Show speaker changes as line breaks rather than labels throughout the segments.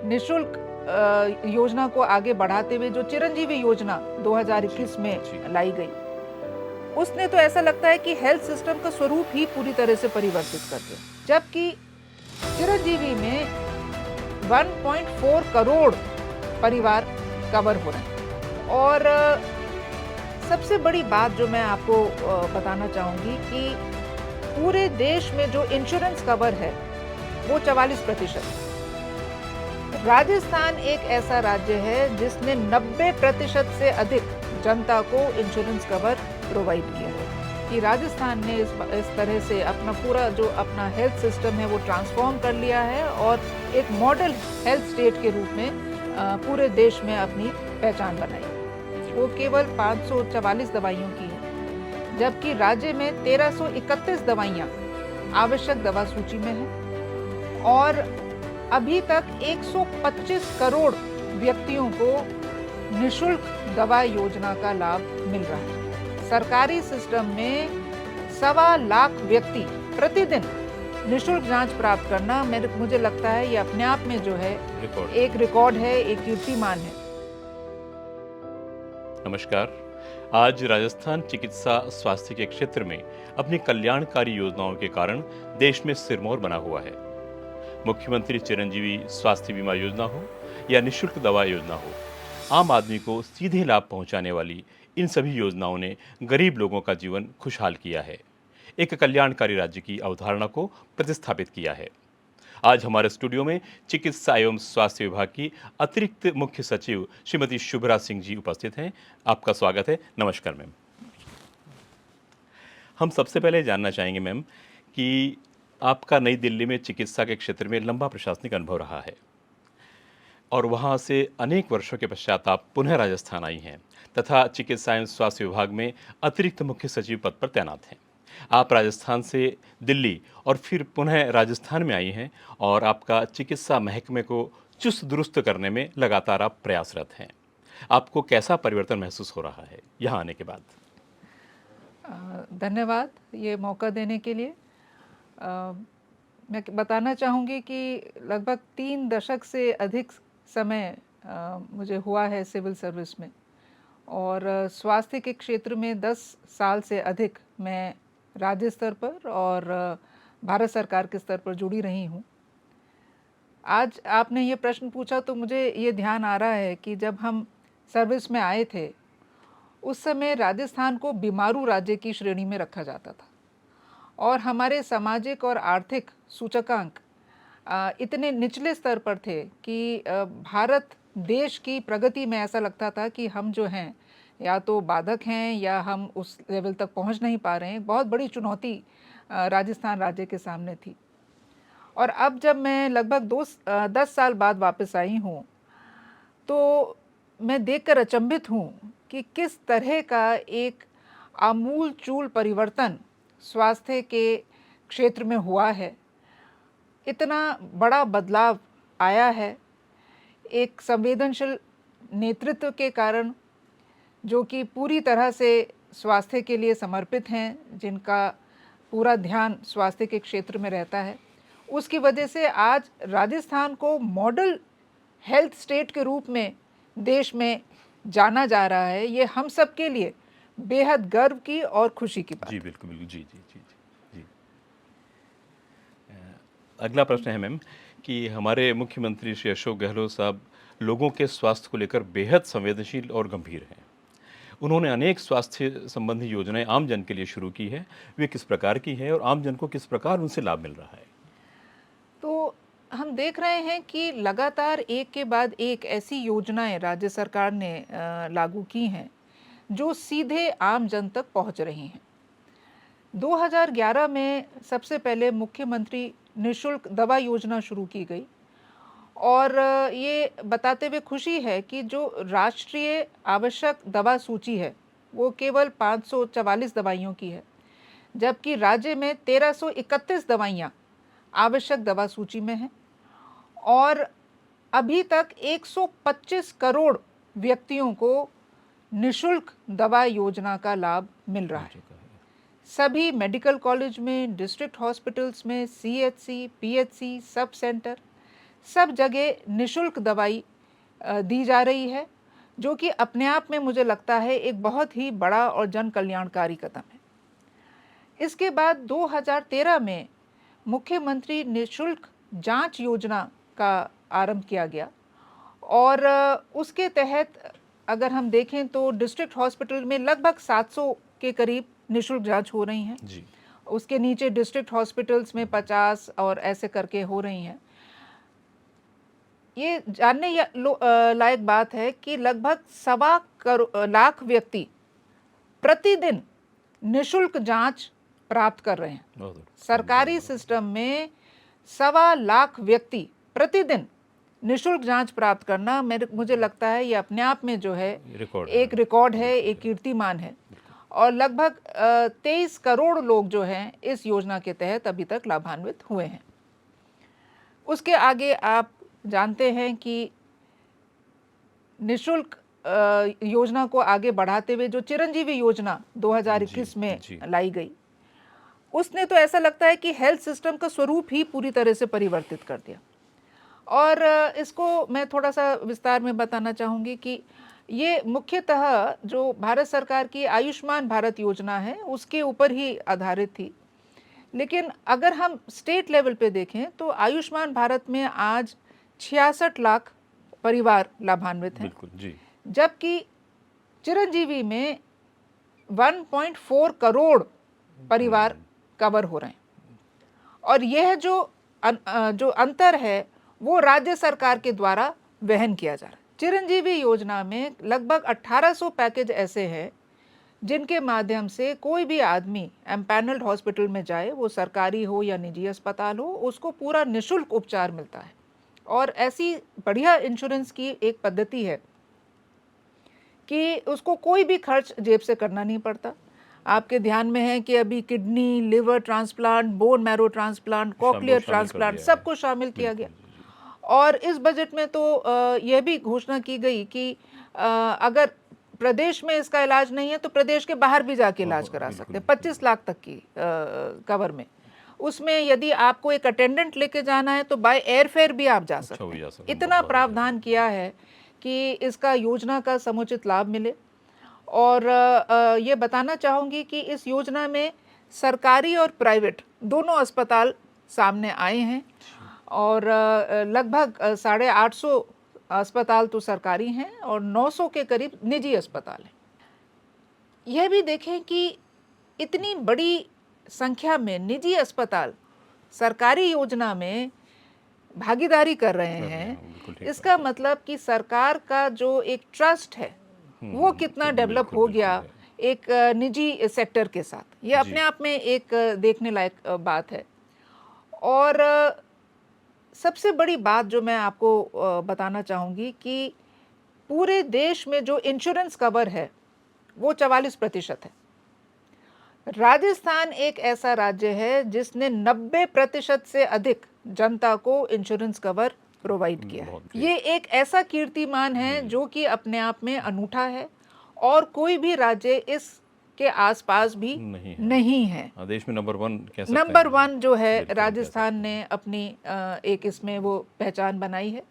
निशुल्क योजना को आगे बढ़ाते हुए जो चिरंजीवी योजना 2021 में लाई गई, उसने तो ऐसा लगता है कि हेल्थ सिस्टम का स्वरूप ही पूरी तरह से परिवर्तित कर दिया। जबकि चिरंजीवी में 1.4 करोड़ परिवार कवर हो रहे हैं। और सबसे बड़ी बात जो मैं आपको बताना चाहूँगी कि पूरे देश में जो इंश्योरेंस कवर है वो 44%। राजस्थान एक ऐसा राज्य है जिसने 90% से अधिक जनता को इंश्योरेंस कवर प्रोवाइड किया है। कि राजस्थान ने इस तरह से अपना पूरा जो अपना हेल्थ सिस्टम है वो ट्रांसफॉर्म कर लिया है और एक मॉडल हेल्थ स्टेट के रूप में पूरे देश में अपनी पहचान बनाई। वो केवल 544 दवाइयों की है, जबकि राज्य में 1331 दवाइयाँ आवश्यक दवा सूची में हैं और अभी तक 125 करोड़ व्यक्तियों को निशुल्क दवा योजना का लाभ मिल रहा है। सरकारी सिस्टम में 1.25 लाख व्यक्ति प्रतिदिन निशुल्क जांच प्राप्त करना मुझे लगता है ये अपने आप में जो है एक रिकॉर्ड है, एक कीर्तिमान है।
नमस्कार। आज राजस्थान चिकित्सा स्वास्थ्य के क्षेत्र में अपनी कल्याणकारी योजनाओं के कारण देश में सिरमौर बना हुआ है। मुख्यमंत्री चिरंजीवी स्वास्थ्य बीमा योजना हो या निशुल्क दवा योजना हो, आम आदमी को सीधे लाभ पहुंचाने वाली इन सभी योजनाओं ने गरीब लोगों का जीवन खुशहाल किया है, एक कल्याणकारी राज्य की अवधारणा को प्रतिस्थापित किया है। आज हमारे स्टूडियो में चिकित्सा एवं स्वास्थ्य विभाग की अतिरिक्त मुख्य सचिव श्रीमती शुभ्रा सिंह जी उपस्थित हैं। आपका स्वागत है। नमस्कार मैम। हम सबसे पहले जानना चाहेंगे मैम कि आपका नई दिल्ली में चिकित्सा के क्षेत्र में लंबा प्रशासनिक अनुभव रहा है और वहां से अनेक वर्षों के पश्चात आप पुनः राजस्थान आई हैं तथा चिकित्सा एवं स्वास्थ्य विभाग में अतिरिक्त मुख्य सचिव पद पर तैनात हैं। आप राजस्थान से दिल्ली और फिर पुनः राजस्थान में आई हैं और आपका चिकित्सा महकमे को चुस्त दुरुस्त करने में लगातार आप प्रयासरत हैं। आपको कैसा परिवर्तन महसूस हो रहा है यहाँ आने के बाद?
धन्यवाद ये मौका देने के लिए। मैं बताना चाहूँगी कि लगभग 3 दशक से अधिक समय मुझे हुआ है सिविल सर्विस में और स्वास्थ्य के क्षेत्र में 10 साल से अधिक मैं राज्य स्तर पर और भारत सरकार के स्तर पर जुड़ी रही हूँ। आज आपने ये प्रश्न पूछा तो मुझे ये ध्यान आ रहा है कि जब हम सर्विस में आए थे उस समय राजस्थान को बीमारू राज्य की श्रेणी में रखा जाता था और हमारे सामाजिक और आर्थिक सूचकांक इतने निचले स्तर पर थे कि भारत देश की प्रगति में ऐसा लगता था कि हम जो हैं या तो बाधक हैं या हम उस लेवल तक पहुंच नहीं पा रहे हैं। बहुत बड़ी चुनौती राजस्थान राज्य के सामने थी। और अब जब मैं लगभग 10 साल बाद वापस आई हूँ तो मैं देखकर अचंभित हूँ कि किस तरह का एक आमूल चूल परिवर्तन स्वास्थ्य के क्षेत्र में हुआ है। इतना बड़ा बदलाव आया है एक संवेदनशील नेतृत्व के कारण, जो कि पूरी तरह से स्वास्थ्य के लिए समर्पित हैं, जिनका पूरा ध्यान स्वास्थ्य के क्षेत्र में रहता है। उसकी वजह से आज राजस्थान को मॉडल हेल्थ स्टेट के रूप में देश में जाना जा रहा है। ये हम सब के लिए बेहद गर्व की और खुशी की बात।
जी बिल्कुल बिल्कुल। जी जी जी जी जी। अगला प्रश्न है मैम कि हमारे मुख्यमंत्री श्री अशोक गहलोत साहब लोगों के स्वास्थ्य को लेकर बेहद संवेदनशील और गंभीर हैं। उन्होंने अनेक स्वास्थ्य संबंधी योजनाएं आम जन के लिए शुरू की है। वे किस प्रकार की है और आम जन को किस प्रकार उनसे लाभ मिल रहा है?
तो हम देख रहे हैं कि लगातार एक के बाद एक ऐसी योजनाएं राज्य सरकार ने लागू की हैं जो सीधे आम जन तक पहुंच रही हैं। 2011 में सबसे पहले मुख्यमंत्री निशुल्क दवा योजना शुरू की गई और ये बताते हुए खुशी है कि जो राष्ट्रीय आवश्यक दवा सूची है वो केवल 544 दवाइयों की है, जबकि राज्य में 1331 दवाइयाँ आवश्यक दवा सूची में हैं और अभी तक 125 करोड़ व्यक्तियों को निशुल्क दवा योजना का लाभ मिल रहा है। सभी मेडिकल कॉलेज में, डिस्ट्रिक्ट हॉस्पिटल्स में, सीएचसी, पीएचसी, सब सेंटर सब जगह निशुल्क दवाई दी जा रही है, जो कि अपने आप में मुझे लगता है एक बहुत ही बड़ा और जन कल्याणकारी कदम है। इसके बाद 2013 में मुख्यमंत्री निशुल्क जांच योजना का आरंभ किया गया और उसके तहत अगर हम देखें तो डिस्ट्रिक्ट हॉस्पिटल में लगभग 700 के करीब निशुल्क जांच हो रही हैं
जी।
उसके नीचे डिस्ट्रिक्ट हॉस्पिटल्स में 50 और ऐसे करके हो रही हैं। ये जानने लायक बात है कि लगभग 1.25 लाख व्यक्ति प्रतिदिन निशुल्क जांच प्राप्त कर रहे हैं। सरकारी सिस्टम में 1.25 लाख व्यक्ति प्रतिदिन निशुल्क जांच प्राप्त करना मुझे लगता है ये अपने आप में जो है एक रिकॉर्ड है, एक कीर्तिमान है। और लगभग 23 करोड़ लोग जो हैं इस योजना के तहत अभी तक लाभान्वित हुए हैं। उसके आगे आप जानते हैं कि निशुल्क योजना को आगे बढ़ाते हुए जो चिरंजीवी योजना 2021 में लाई गई, उसने तो ऐसा लगता है कि हेल्थ सिस्टम का स्वरूप ही पूरी तरह से परिवर्तित कर दिया। और इसको मैं थोड़ा सा विस्तार में बताना चाहूँगी कि ये मुख्यतः जो भारत सरकार की आयुष्मान भारत योजना है उसके ऊपर ही आधारित थी। लेकिन अगर हम स्टेट लेवल पे देखें तो आयुष्मान भारत में आज 66 लाख परिवार लाभान्वित हैं।
बिल्कुल जी।
जबकि चिरंजीवी में 1.4 करोड़ परिवार कवर हो रहे हैं। और यह जो अंतर है वो राज्य सरकार के द्वारा वहन किया जा रहा है। चिरंजीवी योजना में लगभग 1800 पैकेज ऐसे हैं जिनके माध्यम से कोई भी आदमी एम्पैनल्ड हॉस्पिटल में जाए, वो सरकारी हो या निजी अस्पताल हो, उसको पूरा निशुल्क उपचार मिलता है। और ऐसी बढ़िया इंश्योरेंस की एक पद्धति है कि उसको कोई भी खर्च जेब से करना नहीं पड़ता। आपके ध्यान में है कि अभी kidney, liver transplant, bone marrow transplant, cochlear transplant सब कुछ शामिल किया गया। और इस बजट में तो यह भी घोषणा की गई कि अगर प्रदेश में इसका इलाज नहीं है तो प्रदेश के बाहर भी जाके इलाज करा सकते हैं, 25 लाख तक की कवर में। उसमें यदि आपको एक अटेंडेंट लेके जाना है तो बाय एयरफेयर भी आप जा सकते हैं। इतना प्रावधान किया है कि इसका योजना का समुचित लाभ मिले। और ये बताना चाहूँगी कि इस योजना में सरकारी और प्राइवेट दोनों अस्पताल सामने आए हैं और लगभग 850 अस्पताल तो सरकारी हैं और 900 के करीब निजी अस्पताल हैं। यह भी देखें कि इतनी बड़ी संख्या में निजी अस्पताल सरकारी योजना में भागीदारी कर रहे हैं। इसका मतलब कि सरकार का जो एक ट्रस्ट है वो कितना डेवलप हो गया एक निजी सेक्टर के साथ। ये अपने आप में एक देखने लायक बात है। और सबसे बड़ी बात जो मैं आपको बताना चाहूँगी कि पूरे देश में जो इंश्योरेंस कवर है वो 44% है। राजस्थान एक ऐसा राज्य है जिसने 90% से अधिक जनता को इंश्योरेंस कवर प्रोवाइड किया है। ये एक ऐसा कीर्तिमान है जो कि अपने आप में अनूठा है और कोई भी राज्य इस के आसपास भी नहीं है।
देश में नंबर 1 कह सकते हैं।
नंबर 1 जो है राजस्थान ने अपनी एक इसमें वो पहचान बनाई है।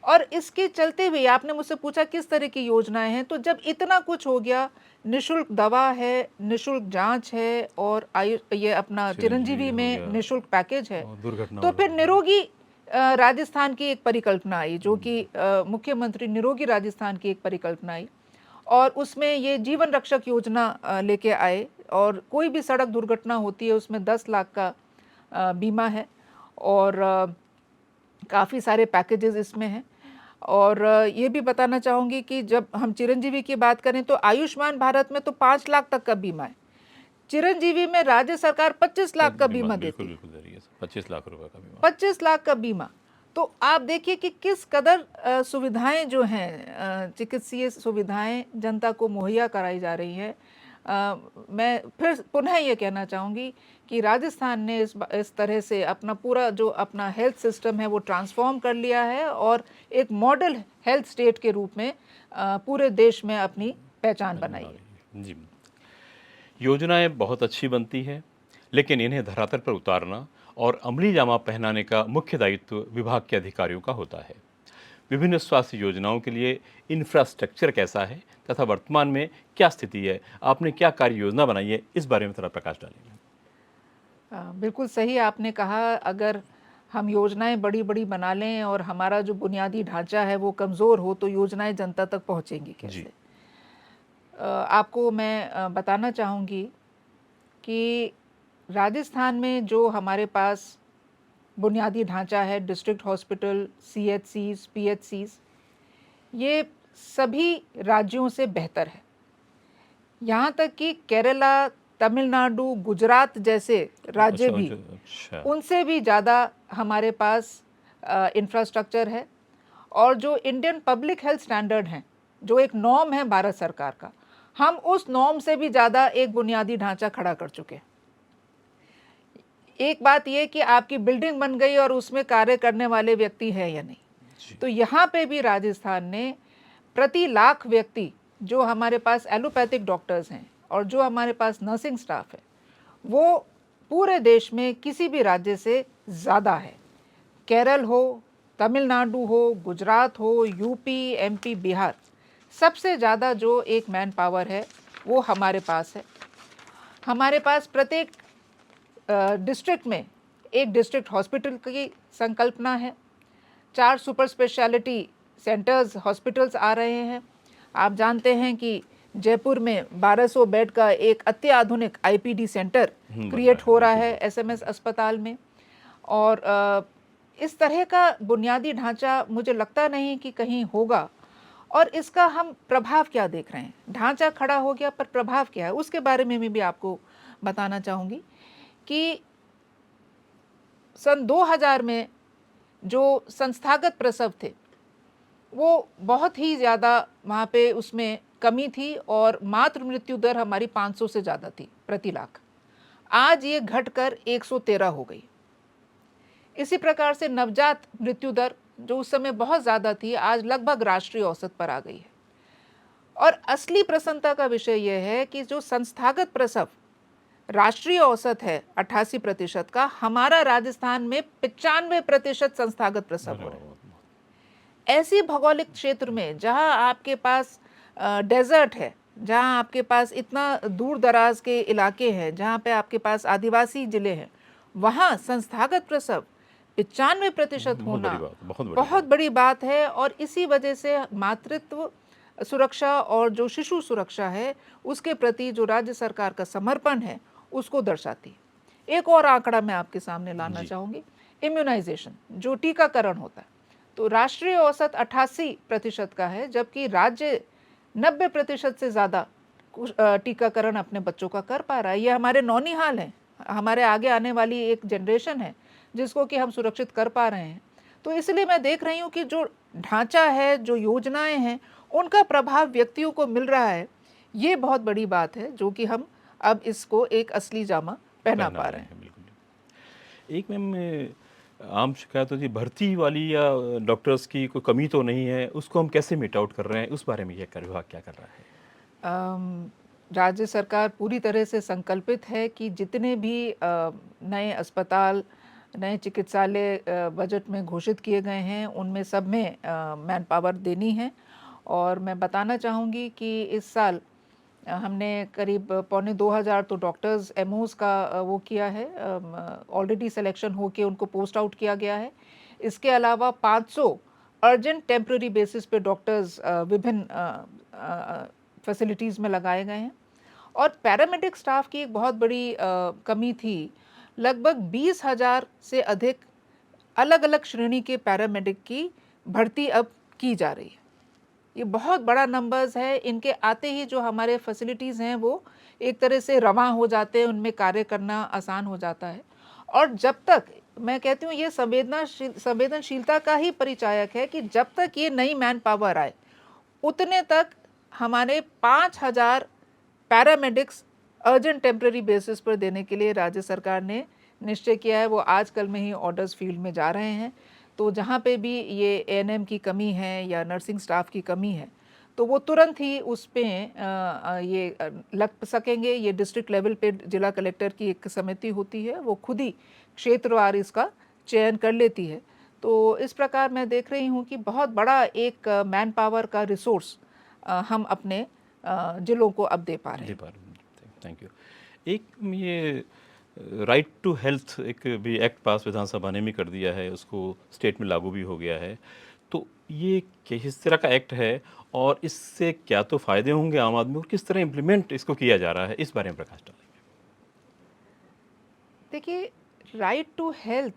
और इसके चलते हुए आपने मुझसे पूछा किस तरह की योजनाएं हैं, तो जब इतना कुछ हो गया, निशुल्क दवा है, निशुल्क जांच है और ये अपना चिरंजीवी में निशुल्क पैकेज है, तो फिर निरोगी राजस्थान की एक परिकल्पना आई, जो कि मुख्यमंत्री निरोगी राजस्थान की एक परिकल्पना आई और उसमें ये जीवन रक्षक योजना लेके आए। और कोई भी सड़क दुर्घटना होती है उसमें 10 लाख का बीमा है और काफ़ी सारे पैकेजेस इसमें हैं। और ये भी बताना चाहूँगी कि जब हम चिरंजीवी की बात करें तो आयुष्मान भारत में तो 5 लाख तक का बीमा है। चिरंजीवी में राज्य सरकार 25 लाख का बीमा देती है।
25 लाख रुपए का बीमा,
25 लाख का बीमा। तो आप देखिए कि किस कदर सुविधाएं जो हैं, चिकित्सीय सुविधाएं जनता को मुहैया कराई जा रही हैं। मैं फिर पुनः ये कहना चाहूँगी कि राजस्थान ने इस तरह से अपना पूरा जो अपना हेल्थ सिस्टम है वो ट्रांसफॉर्म कर लिया है और एक मॉडल हेल्थ स्टेट के रूप में पूरे देश में अपनी पहचान बनाई है।
जी, योजनाएं बहुत अच्छी बनती हैं, लेकिन इन्हें धरातल पर उतारना और अमली जामा पहनाने का मुख्य दायित्व विभाग के अधिकारियों का होता है। विभिन्न स्वास्थ्य योजनाओं के लिए इंफ्रास्ट्रक्चर कैसा है तथा वर्तमान में क्या स्थिति है, आपने क्या कार्य योजना बनाई है, इस बारे में थोड़ा प्रकाश डालेंगे।
बिल्कुल सही आपने कहा। अगर हम योजनाएं बड़ी-बड़ी बना लें और हमारा जो बुनियादी ढांचा है वो कमज़ोर हो तो योजनाएं जनता तक पहुंचेंगी
जी।
कैसे? आपको मैं बताना चाहूँगी कि राजस्थान में जो हमारे पास बुनियादी ढांचा है, डिस्ट्रिक्ट हॉस्पिटल, सीएचसीज़, पीएचसीज़, ये सभी राज्यों से बेहतर है। यहाँ तक कि केरला, तमिलनाडु, गुजरात जैसे राज्य
अच्छा,
भी,
अच्छा।
उनसे भी ज़्यादा हमारे पास इंफ्रास्ट्रक्चर है। और जो इंडियन पब्लिक हेल्थ स्टैंडर्ड हैं, जो एक नॉर्म है भारत सरकार का, हम उस नॉर्म से भी ज़्यादा एक बुनियादी ढांचा खड़ा कर चुके हैं। एक बात ये कि आपकी बिल्डिंग बन गई और उसमें कार्य करने वाले व्यक्ति हैं या नहीं।
जी।
तो यहाँ पे भी राजस्थान ने प्रति लाख व्यक्ति, जो हमारे पास एलोपैथिक डॉक्टर्स हैं और जो हमारे पास नर्सिंग स्टाफ है, वो पूरे देश में किसी भी राज्य से ज़्यादा है। केरल हो, तमिलनाडु हो, गुजरात हो, यूपी, एमपी, बिहार, सबसे ज़्यादा जो एक मैन पावर है वो हमारे पास है। हमारे पास प्रत्येक डिस्ट्रिक्ट में एक डिस्ट्रिक्ट हॉस्पिटल की संकल्पना है। 4 सुपर स्पेशलिटी सेंटर्स, हॉस्पिटल्स आ रहे हैं। आप जानते हैं कि जयपुर में 1200 बेड का एक अत्याधुनिक आईपीडी सेंटर
बन
क्रिएट
रहा
हो
है,
रहा
बिल्कुल।
है एसएमएस अस्पताल में। और इस तरह का बुनियादी ढांचा मुझे लगता नहीं कि कहीं होगा। और इसका हम प्रभाव क्या देख रहे हैं? ढांचा खड़ा हो गया पर प्रभाव क्या है? उसके बारे में भी आपको बताना चाहूँगी कि सन 2000 में जो संस्थागत प्रसव थे, वो बहुत ही ज़्यादा वहाँ पे उसमें कमी थी और मातृ मृत्यु दर हमारी 500 से ज़्यादा थी प्रति लाख। आज ये घटकर 113 हो गई। इसी प्रकार से नवजात मृत्यु दर, जो उस समय बहुत ज़्यादा थी, आज लगभग राष्ट्रीय औसत पर आ गई है। और असली प्रसन्नता का विषय यह है कि जो संस्थागत प्रसव राष्ट्रीय औसत है 88% का, हमारा राजस्थान में 95% संस्थागत प्रसव
अरे
हो
वाह,
रहा है।
वाह,
ऐसी भौगोलिक क्षेत्र में जहां आपके पास डेजर्ट है, जहां आपके पास इतना दूर दराज के इलाके हैं, जहां पे आपके पास आदिवासी जिले हैं, वहां संस्थागत प्रसव 95%
बहुत बड़ी
होना
बात, बहुत बड़ी
बहुत
बात।
बड़ी बात है। और इसी वजह से मातृत्व सुरक्षा और जो शिशु सुरक्षा है, उसके प्रति जो राज्य सरकार का समर्पण है, उसको दर्शाती है। एक और आंकड़ा मैं आपके सामने लाना
जी।
चाहूँगी, इम्यूनाइजेशन, जो टीकाकरण होता है। तो राष्ट्रीय औसत 88% का है, जबकि राज्य 90% से ज़्यादा टीकाकरण अपने बच्चों का कर पा रहा है। ये हमारे नौनिहाल हैं, हमारे आगे आने वाली एक जनरेशन है, जिसको कि हम सुरक्षित कर पा रहे हैं। तो इसलिए मैं देख रही हूँ कि जो ढांचा है, जो योजनाएं हैं, उनका प्रभाव व्यक्तियों को मिल रहा है। ये बहुत बड़ी बात है, जो कि हम अब इसको एक असली जामा पहना
पहना
पा
रहे
रहे हैं।
हैं, बिल्कुल। एक मैम आम शिकायत होती है भर्ती वाली या डॉक्टर्स की कोई कमी तो नहीं है, उसको हम कैसे मीट आउट कर रहे हैं, उस बारे में ये कर विभाग क्या कर रहा है?
अम, राज्य सरकार पूरी तरह से संकल्पित है कि जितने भी नए अस्पताल, नए चिकित्सालय बजट में घोषित किए गए हैं, उनमें सब में मैन पावर देनी है। और मैं बताना चाहूँगी कि इस साल हमने करीब पौने 2000 तो डॉक्टर्स एमओज़ का वो किया है, ऑलरेडी सिलेक्शन होके उनको पोस्ट आउट किया गया है। इसके अलावा 500 अर्जेंट टेम्पररी बेसिस पे डॉक्टर्स विभिन्न फैसिलिटीज़ में लगाए गए हैं। और पैरामेडिक स्टाफ की एक बहुत बड़ी कमी थी। लगभग 20,000 से अधिक अलग-अलग श्रेणी के पैरामेडिक की भर्ती अब की जा रही है। ये बहुत बड़ा नंबर्स है। इनके आते ही जो हमारे फैसिलिटीज़ हैं, वो एक तरह से रवां हो जाते हैं, उनमें कार्य करना आसान हो जाता है। और जब तक, मैं कहती हूँ, ये संवेदनशीलता का ही परिचायक है कि जब तक ये नई मैन पावर आए, उतने तक हमारे 5000 पैरामेडिक्स अर्जेंट टेम्पररी बेसिस पर देने के लिए राज्य सरकार ने निश्चय किया है। वो आजकल में ही ऑर्डर्स फील्ड में जा रहे हैं। तो जहाँ पे भी ये एएनएम की कमी है या नर्सिंग स्टाफ की कमी है, तो वो तुरंत ही उस पे ये लग सकेंगे। ये डिस्ट्रिक्ट लेवल पे जिला कलेक्टर की एक समिति होती है, वो खुद ही क्षेत्रवार इसका चयन कर लेती है। तो इस प्रकार मैं देख रही हूँ कि बहुत बड़ा एक मैन पावर का रिसोर्स हम अपने जिलों को अब दे पा रहे
दे
हैं।
पा रहे हैं। Thank you. एक ये राइट टू हेल्थ एक भी एक्ट पास विधानसभा ने भी कर दिया है, उसको स्टेट में लागू भी हो गया है। तो ये किस तरह का एक्ट है और इससे क्या तो फ़ायदे होंगे आम आदमी को, किस तरह इम्प्लीमेंट इसको किया जा रहा है, इस बारे में प्रकाश डालेंगे।
देखिए, राइट टू हेल्थ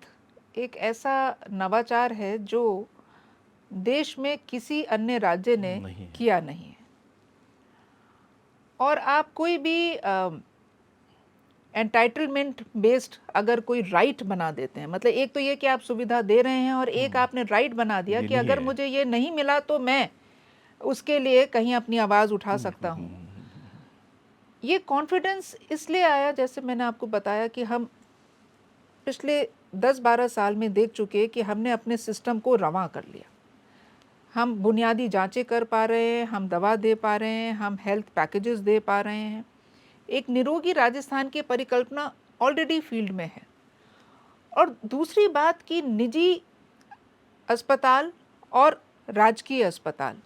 एक ऐसा नवाचार है जो देश में किसी अन्य राज्य ने
नहीं है।
किया नहीं है। और आप कोई भी एंटाइटलमेंट बेस्ड अगर कोई राइट बना देते हैं, मतलब एक तो ये कि आप सुविधा दे रहे हैं और एक आपने राइट बना दिया
ये
कि
नहीं
अगर
है।
मुझे ये नहीं मिला तो मैं उसके लिए कहीं अपनी आवाज़ उठा सकता हूँ। ये कॉन्फिडेंस इसलिए आया, जैसे मैंने आपको बताया, कि हम पिछले 10-12 साल में देख चुके कि हमने अपने सिस्टम को रवां कर लिया। हम बुनियादी जांचें कर पा रहे हैं, हम दवा दे पा रहे हैं, हम हेल्थ पैकेजेस दे पा रहे हैं। एक निरोगी राजस्थान की परिकल्पना ऑलरेडी फील्ड में है। और दूसरी बात कि निजी अस्पताल और राजकीय अस्पताल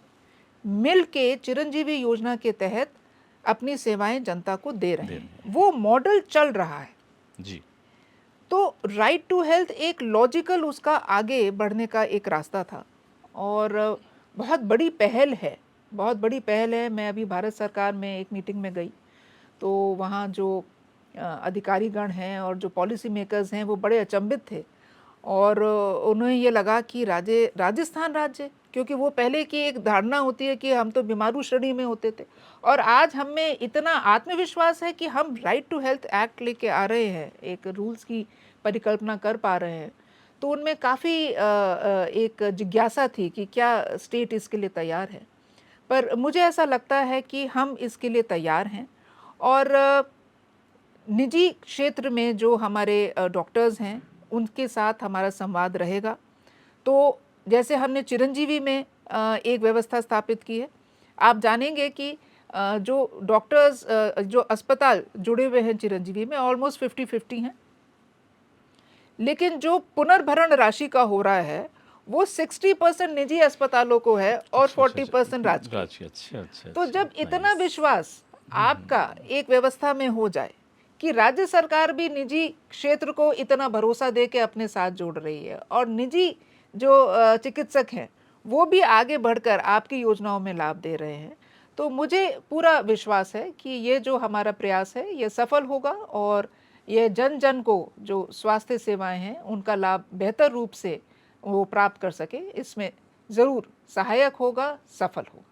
मिल के चिरंजीवी योजना के तहत अपनी सेवाएं जनता को दे रहे हैं। वो मॉडल चल रहा है
जी।
तो राइट टू हेल्थ एक लॉजिकल उसका आगे बढ़ने का एक रास्ता था और बहुत बड़ी पहल है, बहुत बड़ी पहल है। मैं अभी भारत सरकार में एक मीटिंग में गई तो वहाँ जो अधिकारीगण हैं और जो पॉलिसी मेकर्स हैं वो बड़े अचंभित थे और उन्हें ये लगा कि राजस्थान राज्य, क्योंकि वो पहले की एक धारणा होती है कि हम तो बीमारू श्रेणी में होते थे और आज हम में इतना आत्मविश्वास है कि हम राइट टू हेल्थ एक्ट लेके आ रहे हैं, एक रूल्स की परिकल्पना कर पा रहे हैं। तो उनमें काफ़ी एक जिज्ञासा थी कि क्या स्टेट इसके लिए तैयार है। पर मुझे ऐसा लगता है कि हम इसके लिए तैयार हैं और निजी क्षेत्र में जो हमारे डॉक्टर्स हैं उनके साथ हमारा संवाद रहेगा। तो जैसे हमने चिरंजीवी में एक व्यवस्था स्थापित की है, आप जानेंगे कि जो डॉक्टर्स जो अस्पताल जुड़े हुए हैं चिरंजीवी में ऑलमोस्ट 50-50 हैं, लेकिन जो पुनर्भरण राशि का हो रहा है वो 60% निजी अस्पतालों को है और 40% राजकीय।
अच्छा।
तो जब इतना विश्वास आपका एक व्यवस्था में हो जाए कि राज्य सरकार भी निजी क्षेत्र को इतना भरोसा दे के अपने साथ जोड़ रही है और निजी जो चिकित्सक हैं वो भी आगे बढ़कर आपकी योजनाओं में लाभ दे रहे हैं, तो मुझे पूरा विश्वास है कि ये जो हमारा प्रयास है ये सफल होगा और ये जन जन को जो स्वास्थ्य सेवाएं हैं उनका लाभ बेहतर रूप से वो प्राप्त कर सके, इसमें ज़रूर सहायक होगा, सफल होगा।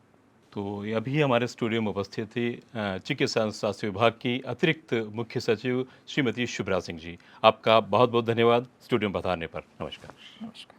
तो ये अभी हमारे स्टूडियो में उपस्थित थी चिकित्सा स्वास्थ्य विभाग की अतिरिक्त मुख्य सचिव श्रीमती शुभ्रा सिंह जी। आपका बहुत बहुत धन्यवाद स्टूडियो में पधारने पर। नमस्कार।
नमस्कार।